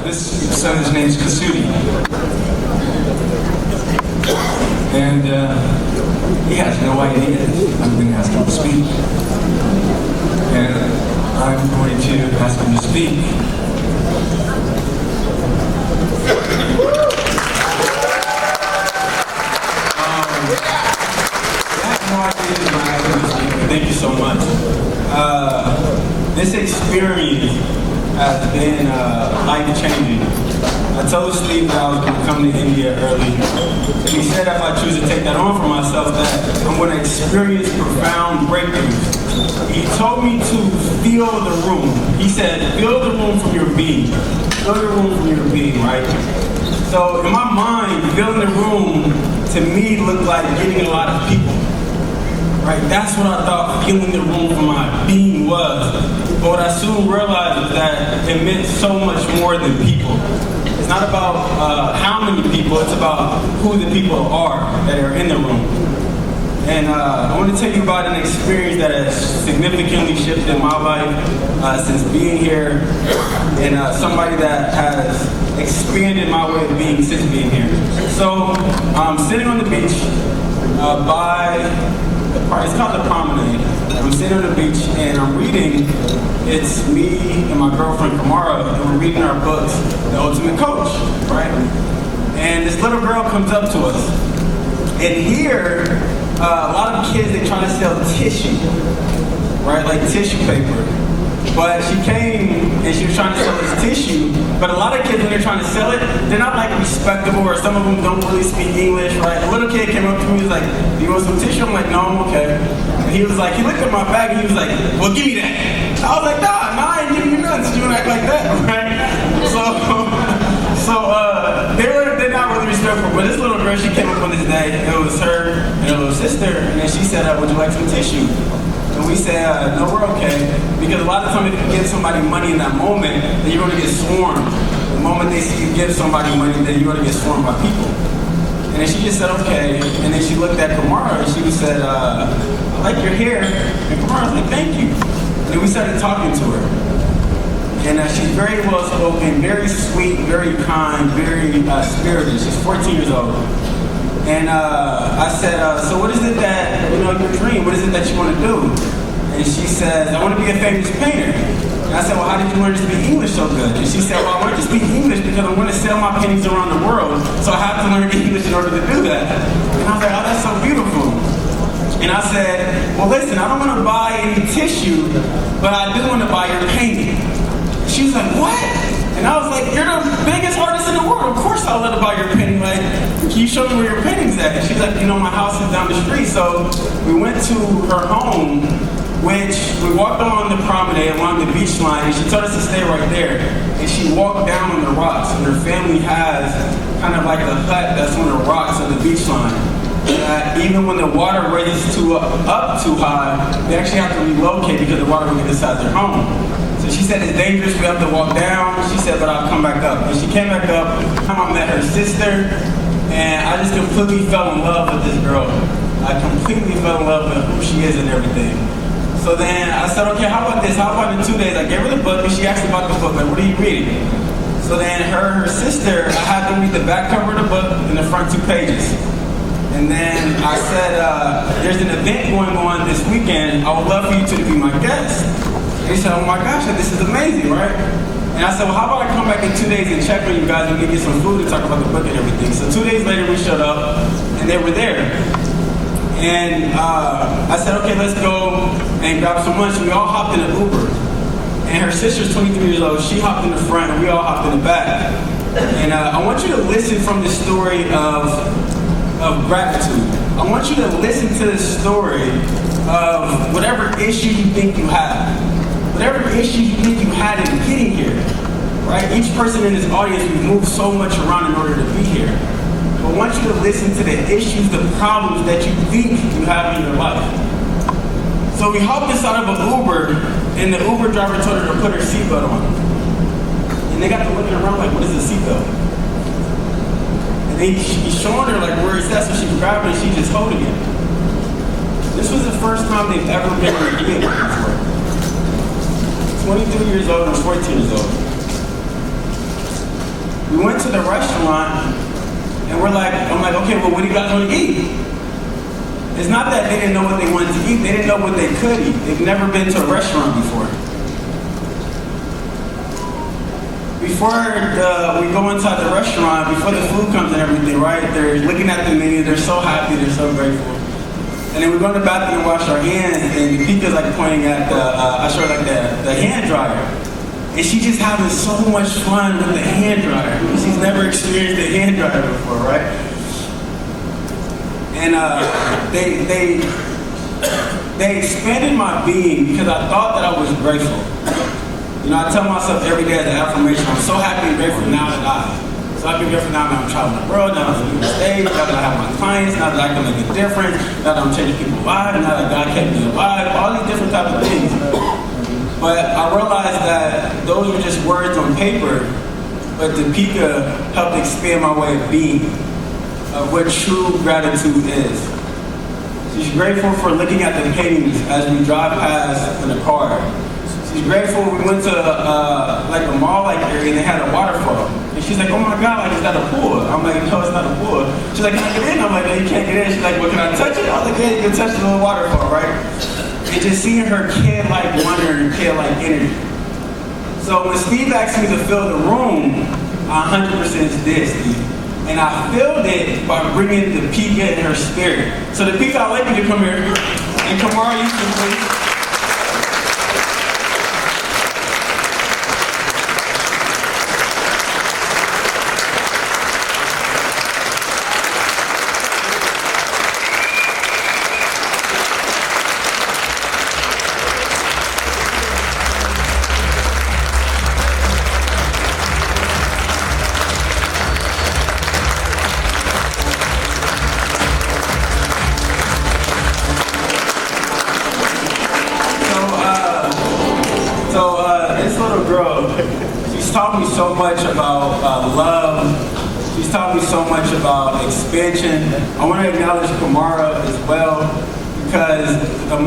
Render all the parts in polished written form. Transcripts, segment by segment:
This son's name's Kusudi. And he has no idea I'm going to ask him to speak. And I'm going to ask him to speak. Thank you so much. This experience has been life-changing. I told Steve that I was going to come to India early. And he said if I choose to take that on for myself, that I'm going to experience profound breakthroughs. He told me to feel the room. He said, feel the room from your being. Feel the room from your being, right? So in my mind, feeling the room to me looked like getting a lot of people. Right? That's what I thought feeling the room for my being was. But what I soon realized is that it meant so much more than people. It's not about how many people, it's about who the people are that are in the room. And I want to tell you about an experience that has significantly shifted my life since being here, and somebody that has expanded my way of being since being here. So I'm sitting on the beach it's called the promenade. I'm sitting on the beach and I'm reading. It's me and my girlfriend Kamara, and we're reading our books, The Ultimate Coach, right? And this little girl comes up to us. And here, a lot of kids, they try to sell tissue, right? Like tissue paper. But she came and she was trying to sell this tissue. But a lot of kids, when they're trying to sell it, they're not like respectable, or some of them don't really speak English, right? A little kid came up to me, he was like, do you want some tissue? I'm like, no, I'm okay. And he was like, he looked at my bag and he was like, well, give me that. I was like, nah, I ain't giving you nothing, so you don't act like that, right? They're not really respectful, but this little girl, she came up on this day, it was her and her little sister, and then she said, would you like some tissue? And we said, no, we're okay. Because a lot of times if you give somebody money in that moment, then you're going to get swarmed. The moment they see you give somebody money, then you're going to get swarmed by people. And then she just said, okay. And then she looked at Kamara and she said, I like your hair. And Kamara was like, thank you. And then we started talking to her. And she's very well spoken, very sweet, very kind, very spirited. She's 14 years old. And I said, so what is it that, your dream, what is it that you want to do? And she says, I want to be a famous painter. And I said, well, how did you learn to speak English so good? And she said, well, I learned to speak English because I want to sell my paintings around the world, so I have to learn English in order to do that. And I was like, oh, that's so beautiful. And I said, well, listen, I don't want to buy any tissue, but I do want to buy your painting. She was like, what? And I was like, you're the biggest artist in the world. Of course I'll let her buy your painting. Like, can you show me where your painting's at? And she's like, my house is down the street. So we went to her home, which we walked on the promenade along the beach line, and she told us to stay right there. And she walked down on the rocks, and her family has kind of like a hut that's on the rocks on the beach line. Even when the water raises up too high, they actually have to relocate because the water will get inside their home. So she said, it's dangerous, we have to walk down. She said, but I'll come back up. And she came back up. I met her sister, and I just completely fell in love with this girl. I completely fell in love with who she is and everything. So then I said, okay, how about this? How about in 2 days? I gave her the book, and she asked me about the book. Like, what are you reading? So then her sister, I had them read the back cover of the book and the front 2 pages. And then I said, there's an event going on this weekend. I would love for you to be my guest. And he said, oh my gosh, this is amazing, right? And I said, well, how about I come back in 2 days and check on you guys and we get some food and talk about the book and everything. So 2 days later, we showed up, and they were there. And I said, okay, let's go and grab some lunch. And we all hopped in an Uber. And her sister's 23 years old. She hopped in the front, and we all hopped in the back. And I want you to listen from the story of gratitude. I want you to listen to the story of whatever issue you think you have. Whatever issue you think you had in getting here, right? Each person in this audience, we've moved so much around in order to be here. But I want you to listen to the issues, the problems that you think you have in your life. So we hopped inside of an Uber, and the Uber driver told her to put her seatbelt on. And they got to looking around like, what is a seatbelt? And he's showing her like where it's at, so she grabbed it and she's just holding it. This was the first time they've ever been in a vehicle before. 23 years old and 14 years old. We went to the restaurant, and I'm like, okay, well, what do you guys want to eat? It's not that they didn't know what they wanted to eat, they didn't know what they could eat. They've never been to a restaurant before. Before we go inside the restaurant, before the food comes and everything, right? They're looking at the menu, they're so happy, they're so grateful. And then we go in the bathroom and wash our hands, and Pika's like pointing at I show her like the hand dryer. And she's just having so much fun with the hand dryer. She's never experienced a hand dryer before, right? And they expanded my being because I thought that I was grateful. You know, I tell myself every day as an affirmation, I'm so happy and grateful now that So I've been grateful now that I'm traveling the world, now that I'm on the stage, now that I have my clients, now that I can make a difference, now that I'm changing people's lives, now that God kept me alive, all these different types of things. But I realized that those were just words on paper, but the Pika helped expand my way of being, of what true gratitude is. She's grateful for looking at the paintings as we drive past in the car. She's grateful we went to like a mall-like area and they had a waterfall. And she's like, oh my God, like, is that a pool? I'm like, no, it's not a pool. She's like, can I get in? I'm like, no, you can't get in. She's like, well, can I touch it? I was like, yeah, you can touch the little waterfall, right? And just seeing her kid-like wonder and kid-like energy. So when Steve asked me to fill the room, I 100% did, Steve. And I filled it by bringing the Pika in her spirit. So the Pika, I'd like you to come here. And Kamara, you can please. Taught me so much about love. She's taught me so much about expansion. I want to acknowledge Kamara as well, because the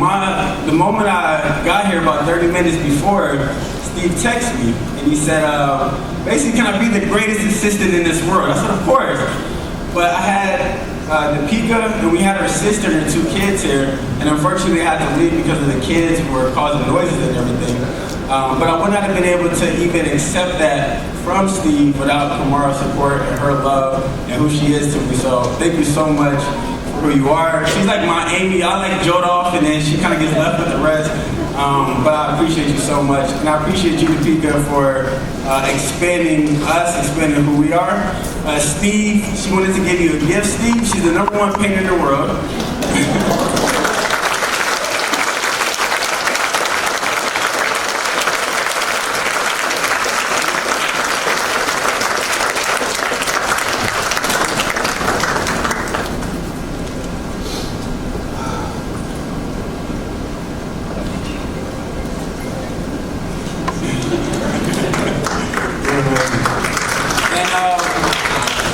moment I got here, about 30 minutes before, Steve texted me and he said, basically, can I be the greatest assistant in this world? I said, of course. But I had the Pika, and we had her sister and her 2 kids here, and unfortunately I had to leave because of the kids who were causing noises and everything. But I would not have been able to even accept that from Steve without Kamara's support and her love and who she is to me. So thank you so much for who you are. She's like my Amy. I like jolt off and then she kind of gets left with the rest. But I appreciate you so much. And I appreciate you, Pika, for expanding us, expanding who we are. Steve, she wanted to give you a gift, Steve. She's the #1 painter in the world.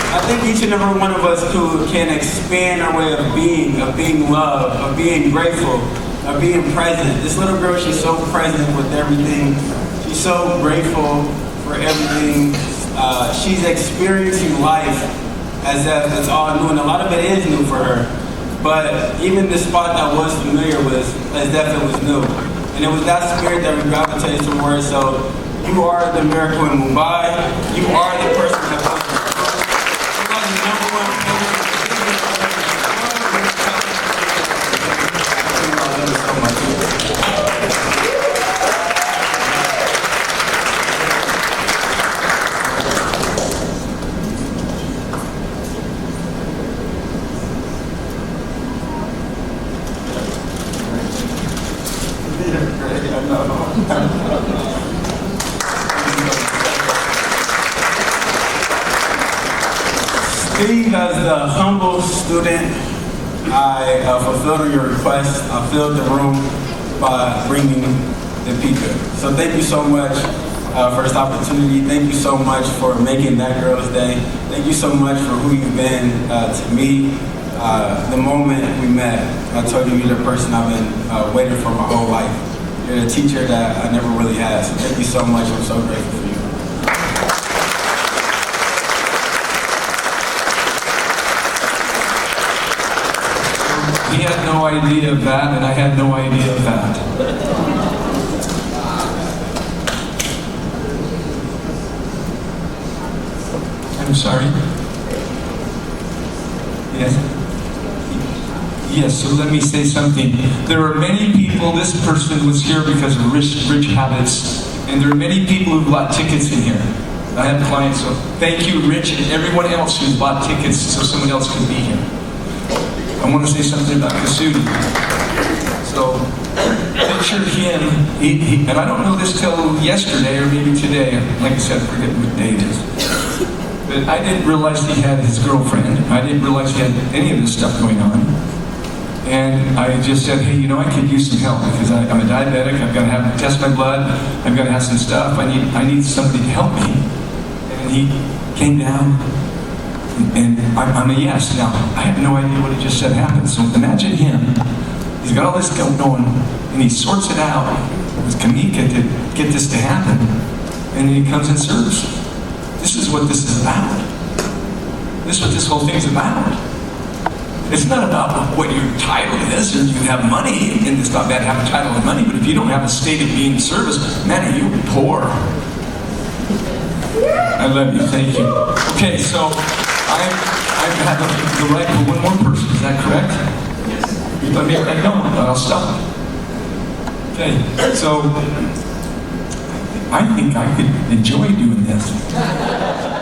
I think each and every one of us can expand our way of being loved, of being grateful, of being present. This little girl, she's so present with everything. She's so grateful for everything. She's experiencing life as if it's all new, and a lot of it is new for her. But even the spot that was familiar was, as if it was new. And it was that spirit that we gravitated towards. So you are the miracle in Mumbai. You are the person that was Steve, as the humble student, I fulfilled on your request. I filled the room by bringing the Pika. So thank you so much for this opportunity. Thank you so much for making that girl's day. Thank you so much for who you've been to me. The moment we met, I told you you're the person I've been waiting for my whole life. You're the teacher that I never really had. So thank you so much. I'm so grateful for you. he had no idea of that, and I had no idea of that. I'm sorry? Yes? Yes, so let me say something. There are many people, this person was here because of rich habits, and there are many people who bought tickets in here. I have clients, so thank you, Rich, and everyone else who's bought tickets so someone else can be here. I want to say something about Kusudi. So, picture him, and I don't know this till yesterday or maybe today. Like I said, I forget what day it is. But I didn't realize he had his girlfriend. I didn't realize he had any of this stuff going on. And I just said, hey, you know, I could use some help because I'm a diabetic. I've got to have test my blood. I've got to have some stuff. I need somebody to help me. And he came down, and I'm a yes. Now, I have no idea what he just said happened. So imagine him. He's got all this going, and he sorts it out with Kamika to get this to happen. And then he comes and serves. This is what this is about. This is what this whole thing's about. It's not about what your title is, or you have money, and it's not bad to have a title and money, but if you don't have a state of being service, man, you're poor. I love you, thank you. Okay, so I have the right for one more person, is that correct? Yes. Let me write down, but I'll stop. Okay, so I think I could enjoy doing this.